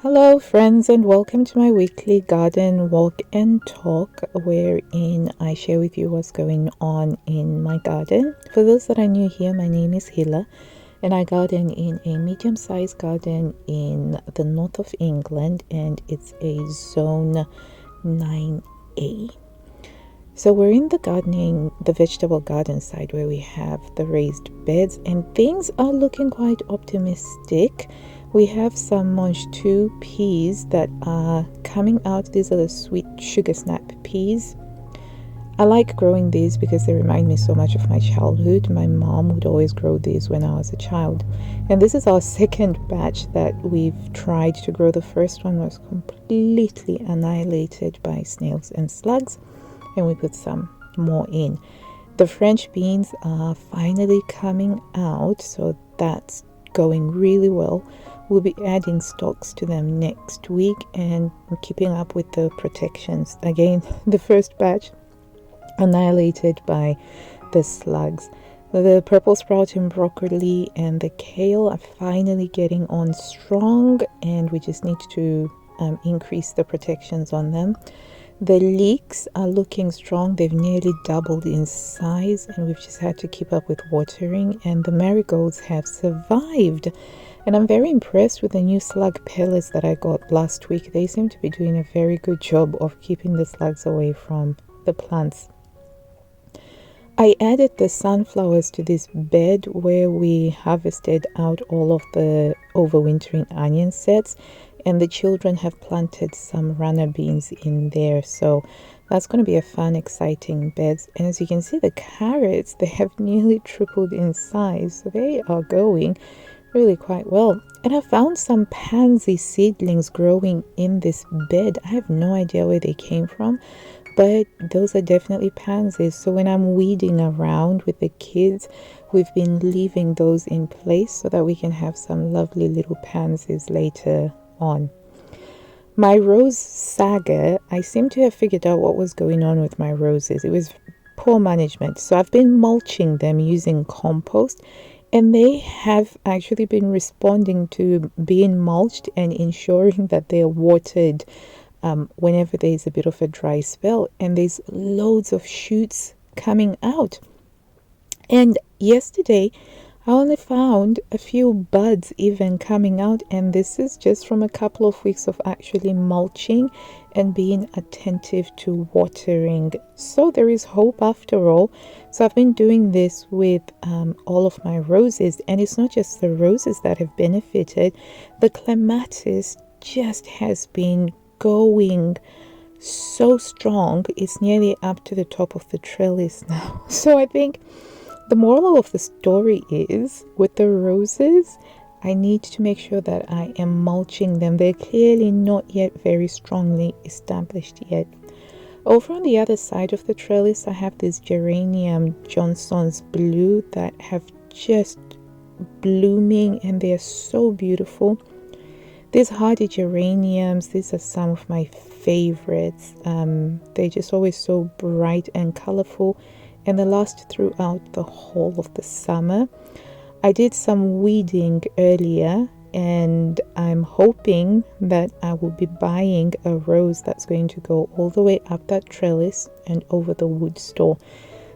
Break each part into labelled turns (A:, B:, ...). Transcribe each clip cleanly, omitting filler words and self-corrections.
A: Hello, friends, and welcome to my weekly garden walk and talk, wherein I share with you what's going on in my garden. For those that are new here, my name is Hila, and I garden in a medium sized garden in the north of England, and it's a zone 9A. So we're in the vegetable garden side where we have the raised beds, and things are looking quite optimistic. We have some Monge 2 peas that are coming out. These are the sweet sugar snap peas. I like growing these because they remind me so much of my childhood. My mom would always grow these when I was a child. And this is our second batch that we've tried to grow. The first one was completely annihilated by snails and slugs, and we put some more in. The French beans are finally coming out, so that's going really well. We'll be adding stalks to them next week and keeping up with the protections. Again, the first batch annihilated by the slugs. The purple sprout and broccoli and the kale are finally getting on strong, and we just need to increase the protections on them. The leeks are looking strong. They've nearly doubled in size, and we've just had to keep up with watering. And the marigolds have survived. And I'm very impressed with the new slug pellets that I got last week. They seem to be doing a very good job of keeping the slugs away from the plants. I added the sunflowers to this bed where we harvested out all of the overwintering onion sets, and the children have planted some runner beans in there, so that's going to be a fun, exciting bed. And as you can see, the carrots, they have nearly tripled in size, so they are going really quite well. And I found some pansy seedlings growing in this bed. I have no idea where they came from, but those are definitely pansies. So when I'm weeding around with the kids, we've been leaving those in place so that we can have some lovely little pansies later on. My rose saga, I seem to have figured out what was going on with my roses. It was poor management. So I've been mulching them using compost, and they have actually been responding to being mulched and ensuring that they're watered whenever there's a bit of a dry spell. And there's loads of shoots coming out. And yesterday, I only found a few buds even coming out, and this is just from a couple of weeks of actually mulching and being attentive to watering. So there is hope after all. So I've been doing this with all of my roses, and it's not just the roses that have benefited. The clematis just has been going so strong. It's nearly up to the top of the trellis now. So I think the moral of the story is, with the roses, I need to make sure that I am mulching them. They're clearly not yet very strongly established yet. Over on the other side of the trellis, I have this geranium Johnson's Blue that have just blooming, and they're so beautiful. These hardy geraniums, these are some of my favorites. They're just always so bright and colorful, and they last throughout the whole of the summer. I did some weeding earlier, and I'm hoping that I will be buying a rose that's going to go all the way up that trellis and over the wood store.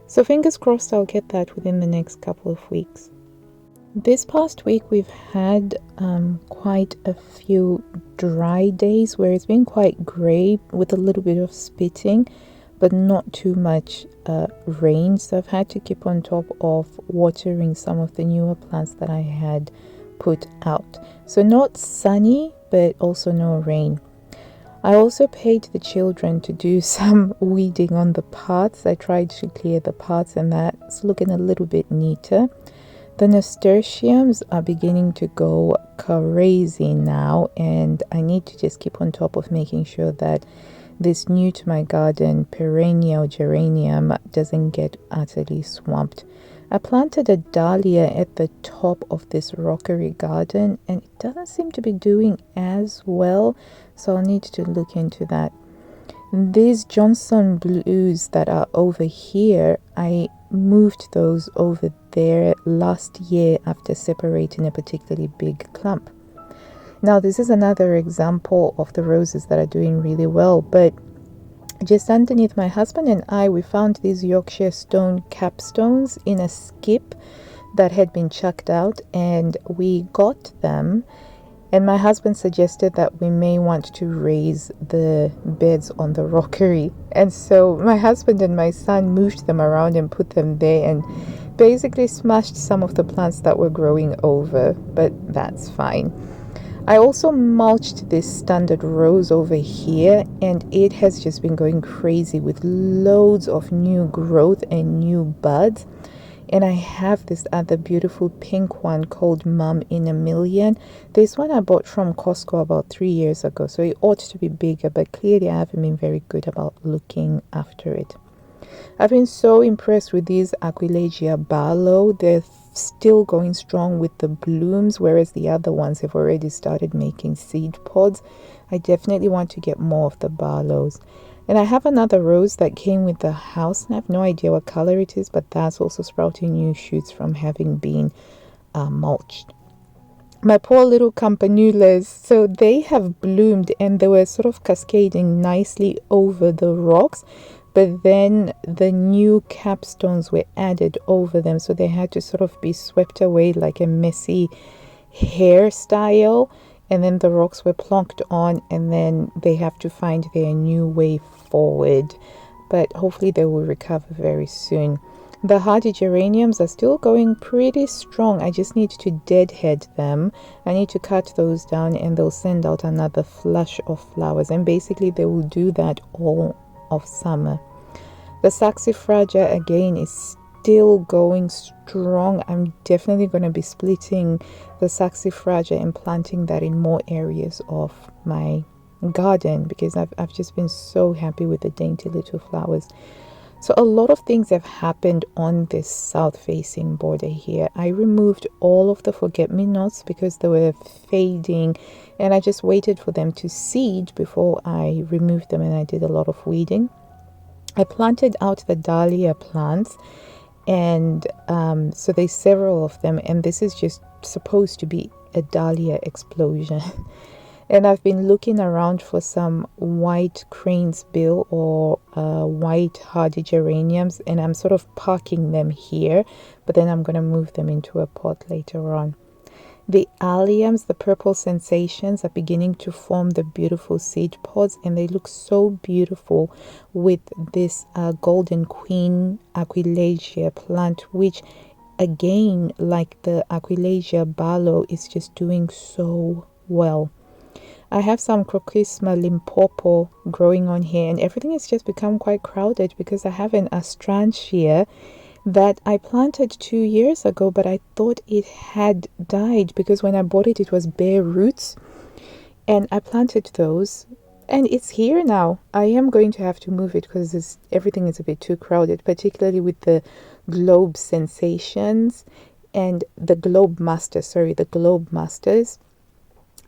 A: So fingers crossed I'll get that within the next couple of weeks. This past week we've had quite a few dry days where it's been quite grey with a little bit of spitting, but not too much rain. So I've had to keep on top of watering some of the newer plants that I had put out. So not sunny, but also no rain. I also paid the children to do some weeding on the paths. I tried to clear the paths, and that's looking a little bit neater. The nasturtiums are beginning to go crazy now, and I need to just keep on top of making sure that this new to my garden perennial geranium doesn't get utterly swamped. I planted a dahlia at the top of this rockery garden, and it doesn't seem to be doing as well, so I'll need to look into that. These Johnson Blues that are over here, I moved those over there last year after separating a particularly big clump. Now this is another example of the roses that are doing really well, but just underneath my husband and I, we found these Yorkshire stone capstones in a skip that had been chucked out, and we got them. And my husband suggested that we may want to raise the beds on the rockery. And so my husband and my son moved them around and put them there and basically smashed some of the plants that were growing over, but that's fine. I also mulched this standard rose over here, and it has just been going crazy with loads of new growth and new buds. And I have this other beautiful pink one called Mum in a Million. This one I bought from Costco about 3 years ago, so it ought to be bigger, but clearly I haven't been very good about looking after it. I've been so impressed with these Aquilegia Barlow. They're still going strong with the blooms, whereas the other ones have already started making seed pods. I definitely want to get more of the Barlows. And I have another rose that came with the house, and I have no idea what color it is, but that's also sprouting new shoots from having been mulched. My poor little campanulas, so they have bloomed and they were sort of cascading nicely over the rocks, but then the new capstones were added over them, so they had to sort of be swept away like a messy hairstyle, and then the rocks were plonked on, and then they have to find their new way forward, but hopefully they will recover very soon. The hardy geraniums are still going pretty strong. I just need to deadhead them. I need to cut those down and they'll send out another flush of flowers, and basically they will do that all of summer. The saxifraga again is still going strong. I'm definitely going to be splitting the saxifraga and planting that in more areas of my garden, because I've just been so happy with the dainty little flowers. So a lot of things have happened on this south facing border here. I removed all of the forget-me-nots because they were fading, and I just waited for them to seed before I removed them, and I did a lot of weeding. I planted out the dahlia plants, and so there's several of them, and this is just supposed to be a dahlia explosion. And I've been looking around for some white crane's bill or white hardy geraniums, and I'm sort of parking them here, but then I'm going to move them into a pot later on. The alliums, the purple sensations, are beginning to form the beautiful seed pods, and they look so beautiful with this golden queen Aquilegia plant, which again, like the Aquilegia Barlow, is just doing so well. I have some Crochisma limpopo growing on here, and everything has just become quite crowded because I have an astrantia that I planted 2 years ago, but I thought it had died because when I bought it, it was bare roots, and I planted those, and it's here now. I am going to have to move it because everything is a bit too crowded, particularly with the globe sensations and the globe masters.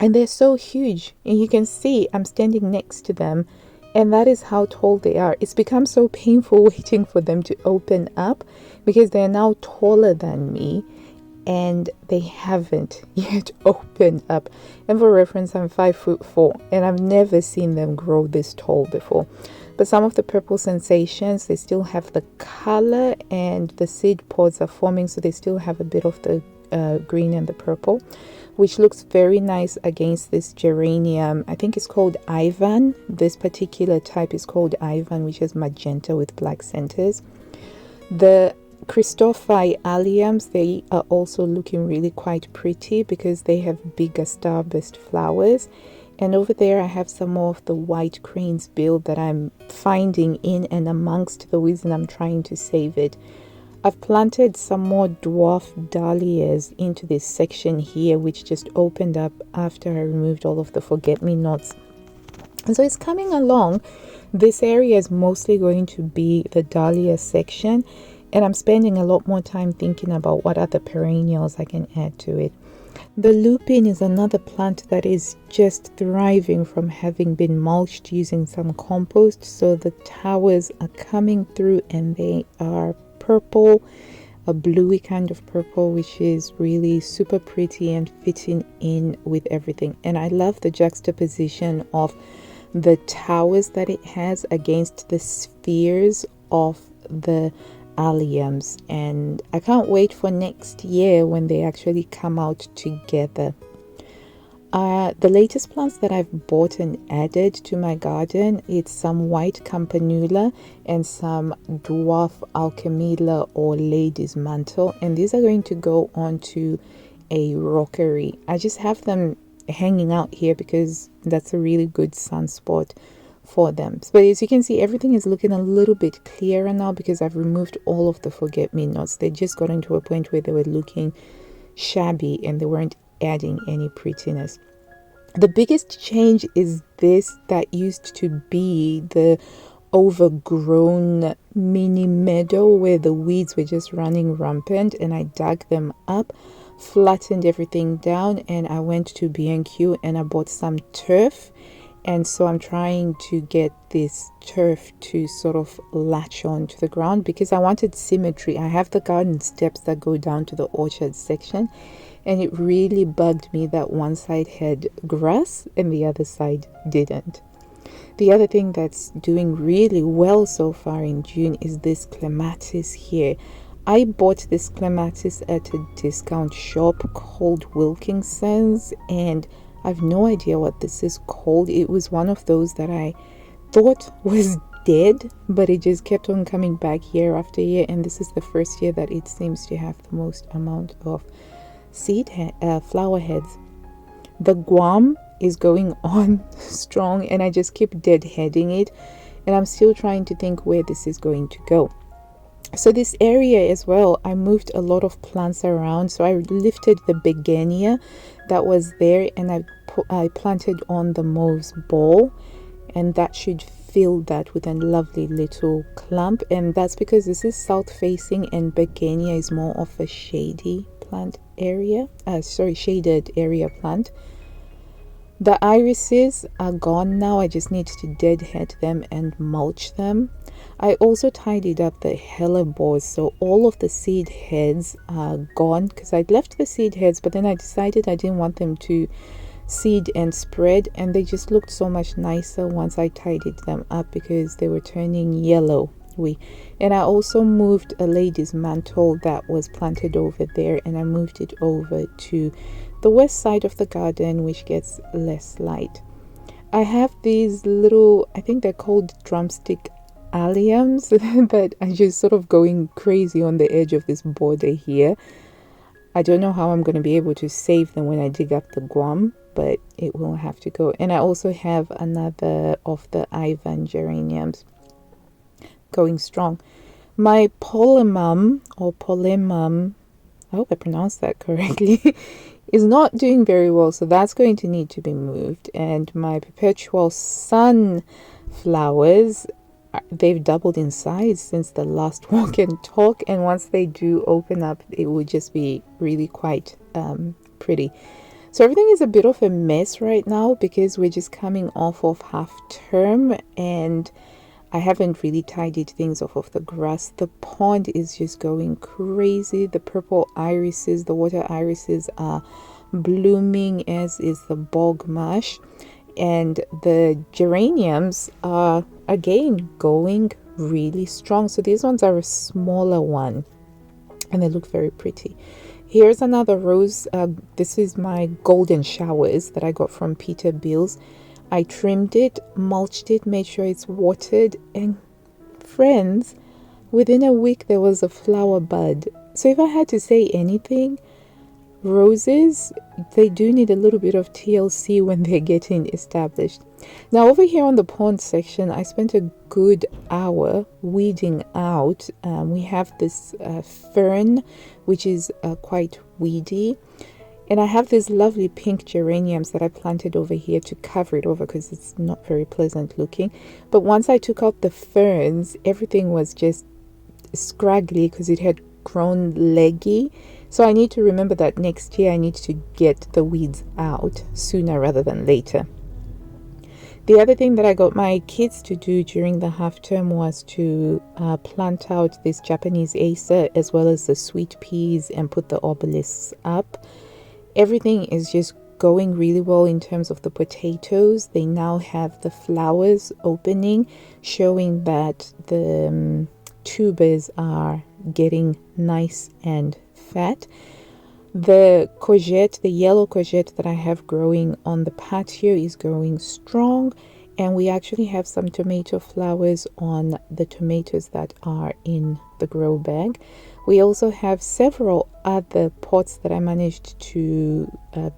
A: And they're so huge, and you can see I'm standing next to them, and that is how tall they are. It's become so painful waiting for them to open up because they're now taller than me, and they haven't yet opened up. And for reference, I'm 5'4", and I've never seen them grow this tall before. But some of the purple sensations, they still have the color, and the seed pods are forming, so they still have a bit of the green and the purple, which looks very nice against this geranium. I think it's called Ivan. This particular type is called Ivan, which is magenta with black centers. The Christophi alliums, they are also looking really quite pretty because they have bigger starburst flowers. And over there I have some more of the white crane's bill that I'm finding in and amongst the weeds, and I'm trying to save it. I've planted some more dwarf dahlias into this section here, which just opened up after I removed all of the forget-me-nots. And so it's coming along. This area is mostly going to be the dahlia section, and I'm spending a lot more time thinking about what other perennials I can add to it. The lupin is another plant that is just thriving from having been mulched using some compost. So the towers are coming through, and they are purple, a bluey kind of purple, which is really super pretty and fitting in with everything. And I love the juxtaposition of the towers that it has against the spheres of the Alliums, and I can't wait for next year when they actually come out together. The latest plants that I've bought and added to my garden, it's some white campanula and some dwarf alchemilla or lady's mantle, and these are going to go onto a rockery. I just have them hanging out here because that's a really good sunspot for them. But as you can see, everything is looking a little bit clearer now because I've removed all of the forget-me-nots. They just got into a point where they were looking shabby and they weren't adding any prettiness. The biggest change is this that used to be the overgrown mini meadow where the weeds were just running rampant, and I dug them up, flattened everything down, and I went to B&Q and I bought some turf. And so I'm trying to get this turf to sort of latch on to the ground because I wanted symmetry. I have the garden steps that go down to the orchard section, and it really bugged me that one side had grass and the other side didn't. The other thing that's doing really well so far in June is this clematis here. I bought this clematis at a discount shop called Wilkinson's, and I've no idea what this is called. It was one of those that I thought was dead, but it just kept on coming back year after year, and this is the first year that it seems to have the most amount of flower heads. The guam is going on strong, and I just keep deadheading it, and I'm still trying to think where this is going to go. So this area as well, I moved a lot of plants around. So I lifted the begonia that was there, and I planted on the mauve's ball, and that should fill that with a lovely little clump. And that's because this is south facing, and begonia is more of a shady plant area, shaded area plant. The irises are gone now. I just need to deadhead them and mulch them. I also tidied up the hellebores, so all of the seed heads are gone because I'd left the seed heads, but then I decided I didn't want them to seed and spread, and they just looked so much nicer once I tidied them up because they were turning yellow. And I also moved a lady's mantle that was planted over there, and I moved it over to the west side of the garden, which gets less light. I have these little, I think they're called drumstick alliums that are just sort of going crazy on the edge of this border here. I don't know how I'm going to be able to save them when I dig up the guam, but it will have to go. And I also have another of the Ivan geraniums going strong. My polemum, I hope I pronounced that correctly, is not doing very well, so that's going to need to be moved. And my perpetual sunflowers, they've doubled in size since the last walk and talk, and once they do open up, it will just be really quite pretty. So everything is a bit of a mess right now because we're just coming off of half term, and I haven't really tidied things off of the grass. The pond is just going crazy. The purple irises, the water irises are blooming, as is the bog marsh. And the geraniums are again going really strong. So these ones are a smaller one and they look very pretty. Here's another rose. This is my golden showers that I got from Peterbilt's. I trimmed it, mulched it, made sure it's watered, and friends, within a week there was a flower bud. So if I had to say anything, roses, they do need a little bit of TLC when they're getting established. Now over here on the pond section, I spent a good hour weeding out. We have this fern, which is quite weedy. And I have these lovely pink geraniums that I planted over here to cover it over because it's not very pleasant looking. But once I took out the ferns, everything was just scraggly because it had grown leggy. So I need to remember that next year I need to get the weeds out sooner rather than later. The other thing that I got my kids to do during the half term was to plant out this Japanese acer as well as the sweet peas and put the obelisks up. Everything is just going really well in terms of the potatoes. They now have the flowers opening, showing that the tubers are getting nice and fat. The courgette, the yellow courgette that I have growing on the patio is growing strong, and we actually have some tomato flowers on the tomatoes that are in the grow bag. We also have several other pots that I managed to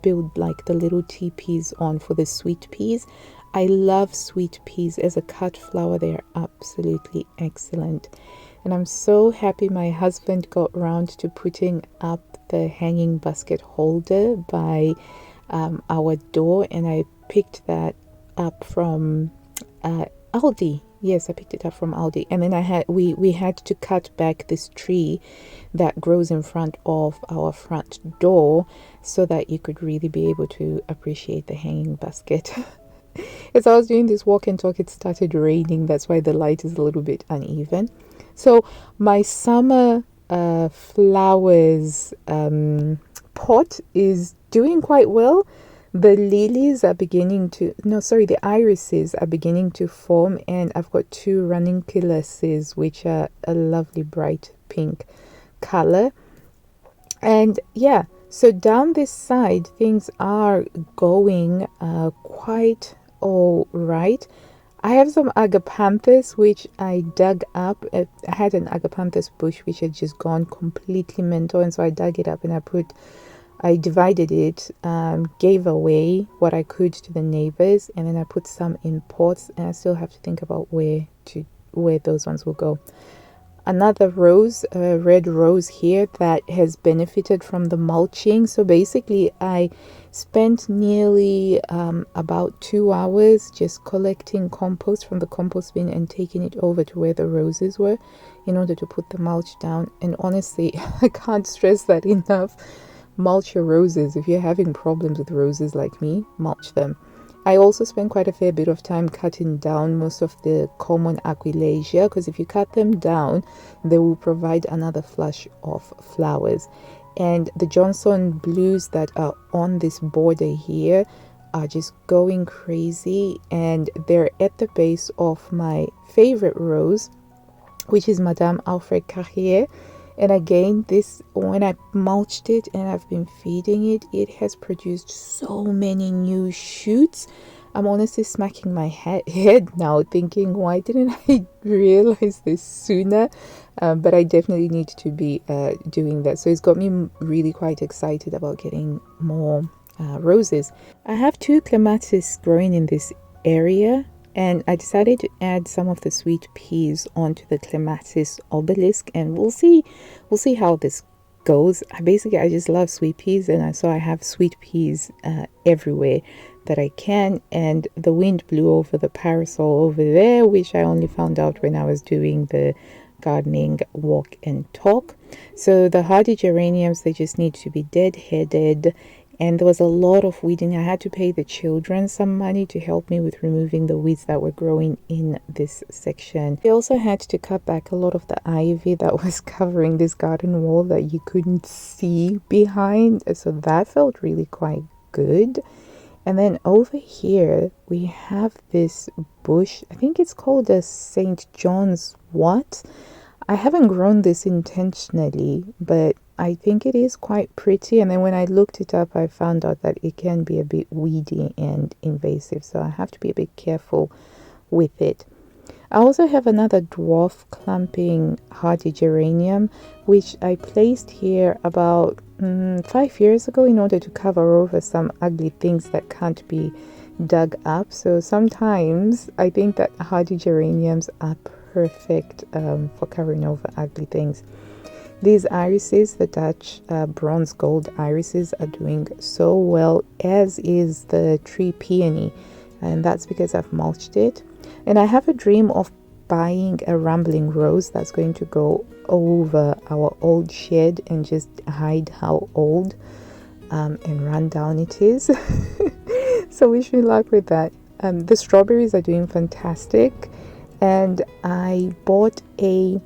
A: build like the little teepees on for the sweet peas. I love sweet peas as a cut flower. They are absolutely excellent. And I'm so happy my husband got around to putting up the hanging basket holder by our door, and I picked that up from Aldi. Yes, I picked it up from Aldi. And then we had to cut back this tree that grows in front of our front door so that you could really be able to appreciate the hanging basket. As I was doing this walk and talk, it started raining. That's why the light is a little bit uneven. So my summer flowers pot is doing quite well. The lilies are beginning to, the irises are beginning to form, and I've got 2 ranunculuses, which are a lovely bright pink color. And yeah, so down this side, things are going quite all right. I have some agapanthus which I dug up. I had an agapanthus bush which had just gone completely mental, and so I dug it up and I divided it, gave away what I could to the neighbors, and then I put some in pots, and I still have to think about where those ones will go. Another rose, a red rose here that has benefited from the mulching. So basically I spent nearly about 2 hours just collecting compost from the compost bin and taking it over to where the roses were in order to put the mulch down. And honestly, I can't stress that enough. Mulch your roses. If you're having problems with roses like me, mulch them. I also spend quite a fair bit of time cutting down most of the common Aquilegia, because if you cut them down, they will provide another flush of flowers. And the Johnson blues that are on this border here are just going crazy, and they're at the base of my favorite rose, which is Madame Alfred Carrier. And again, this, when I mulched it and I've been feeding it, it has produced so many new shoots. I'm honestly smacking my head now thinking, why didn't I realize this sooner? But I definitely need to be doing that. So it's got me really quite excited about getting more roses. I have 2 clematis growing in this area, and I decided to add some of the sweet peas onto the clematis obelisk, and we'll see how this goes. I just love sweet peas, and so I have sweet peas everywhere that I can. And the wind blew over the parasol over there, which I only found out when I was doing the gardening walk and talk. So the hardy geraniums, they just need to be dead-headed. And there was a lot of weeding. I had to pay the children some money to help me with removing the weeds that were growing in this section. I also had to cut back a lot of the ivy that was covering this garden wall that you couldn't see behind. So that felt really quite good. And then over here, we have this bush. I think it's called a St. John's what? I haven't grown this intentionally, but I think it is quite pretty. And then when I looked it up, I found out that it can be a bit weedy and invasive, so I have to be a bit careful with it. I also have another dwarf clumping hardy geranium, which I placed here about 5 years ago in order to cover over some ugly things that can't be dug up. So sometimes I think that hardy geraniums are perfect for covering over ugly things. These irises, the Dutch bronze gold irises, are doing so well, as is the tree peony, and that's because I've mulched it. And I have a dream of buying a rambling rose that's going to go over our old shed and just hide how old and run down it is. So wish me luck with that. The strawberries are doing fantastic, and I bought a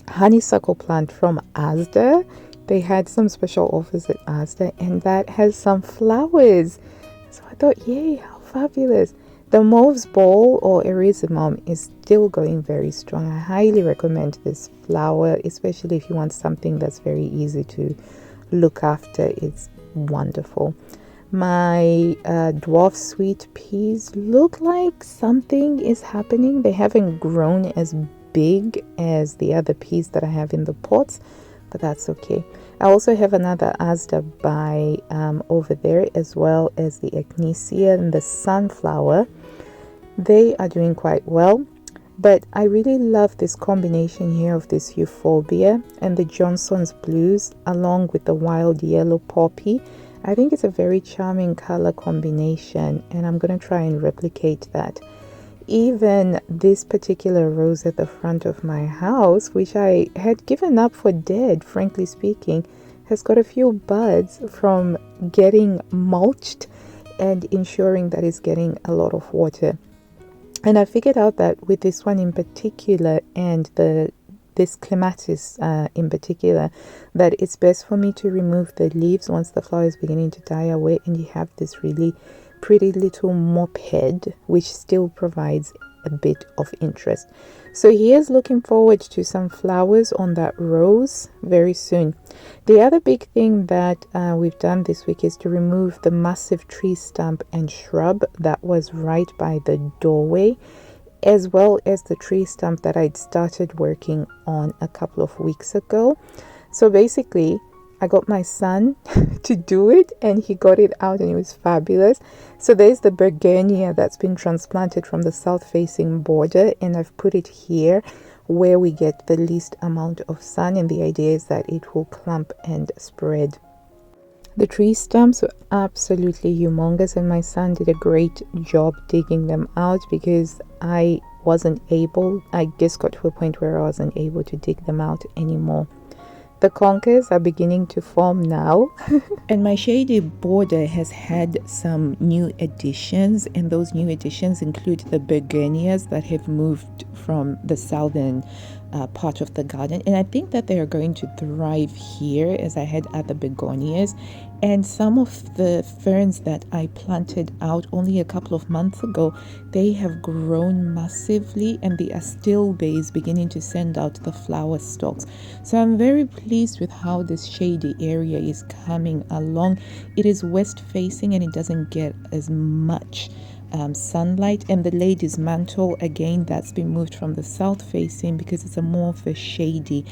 A: honeysuckle plant from Asda. They had some special offers at Asda, and that has some flowers. So I thought, yay, how fabulous. The Mauve's Ball or Erysimum is still going very strong. I highly recommend this flower, especially if you want something that's very easy to look after. It's wonderful. My dwarf sweet peas look like something is happening. They haven't grown as big as the other peas that I have in the pots, but that's okay. I also have another Asda buy over there, as well as the Agnesia and the sunflower. They are doing quite well, but I really love this combination here of this euphorbia and the Johnson's blues along with the wild yellow poppy. I think it's a very charming color combination, and I'm going to try and replicate that. Even this particular rose at the front of my house, which I had given up for dead, frankly speaking, has got a few buds from getting mulched and ensuring that it's getting a lot of water. And I figured out that with this one in particular and this clematis in particular, that it's best for me to remove the leaves once the flower is beginning to die away, and you have this really pretty little mop head which still provides a bit of interest. So here's looking forward to some flowers on that rose very soon. The other big thing that we've done this week is to remove the massive tree stump and shrub that was right by the doorway, as well as the tree stump that I'd started working on a couple of weeks ago. So basically, I got my son to do it, and he got it out, and it was fabulous. So there's the Burda that's been transplanted from the south-facing border, and I've put it here where we get the least amount of sun, and the idea is that it will clump and spread. The tree stumps were absolutely humongous, and my son did a great job digging them out because I just got to a point where I wasn't able to dig them out anymore. The conkers are beginning to form now. And my shady border has had some new additions, and those new additions include the begonias that have moved from the southern part of the garden, and I think that they are going to thrive here as I had other begonias. And some of the ferns that I planted out only a couple of months ago, they have grown massively, and they are still beginning to send out the flower stalks. So I'm very pleased with how this shady area is coming along. It is west facing, and it doesn't get as much sunlight. And the lady's mantle, again, that's been moved from the south facing because it's a more of a shady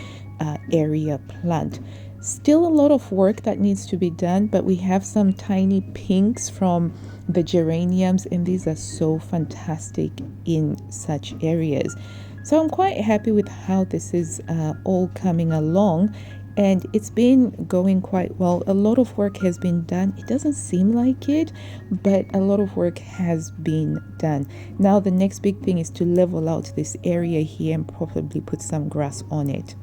A: area plant. Still a lot of work that needs to be done, but we have some tiny pinks from the geraniums, and these are so fantastic in such areas. So I'm quite happy with how this is all coming along, and it's been going quite well. A lot of work has been done. It doesn't seem like it, but a lot of work has been done. Now the next big thing is to level out this area here and probably put some grass on it.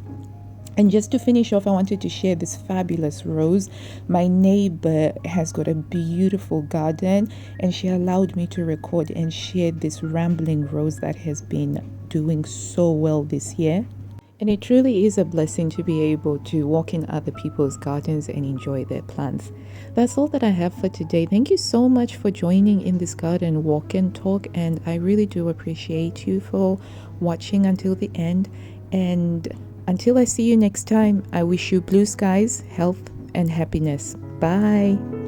A: And just to finish off, I wanted to share this fabulous rose. My neighbor has got a beautiful garden, and she allowed me to record and share this rambling rose that has been doing so well this year. And it truly is a blessing to be able to walk in other people's gardens and enjoy their plants. That's all that I have for today. Thank you so much for joining in this garden walk and talk, and I really do appreciate you for watching until the end. And until I see you next time, I wish you blue skies, health, and happiness. Bye.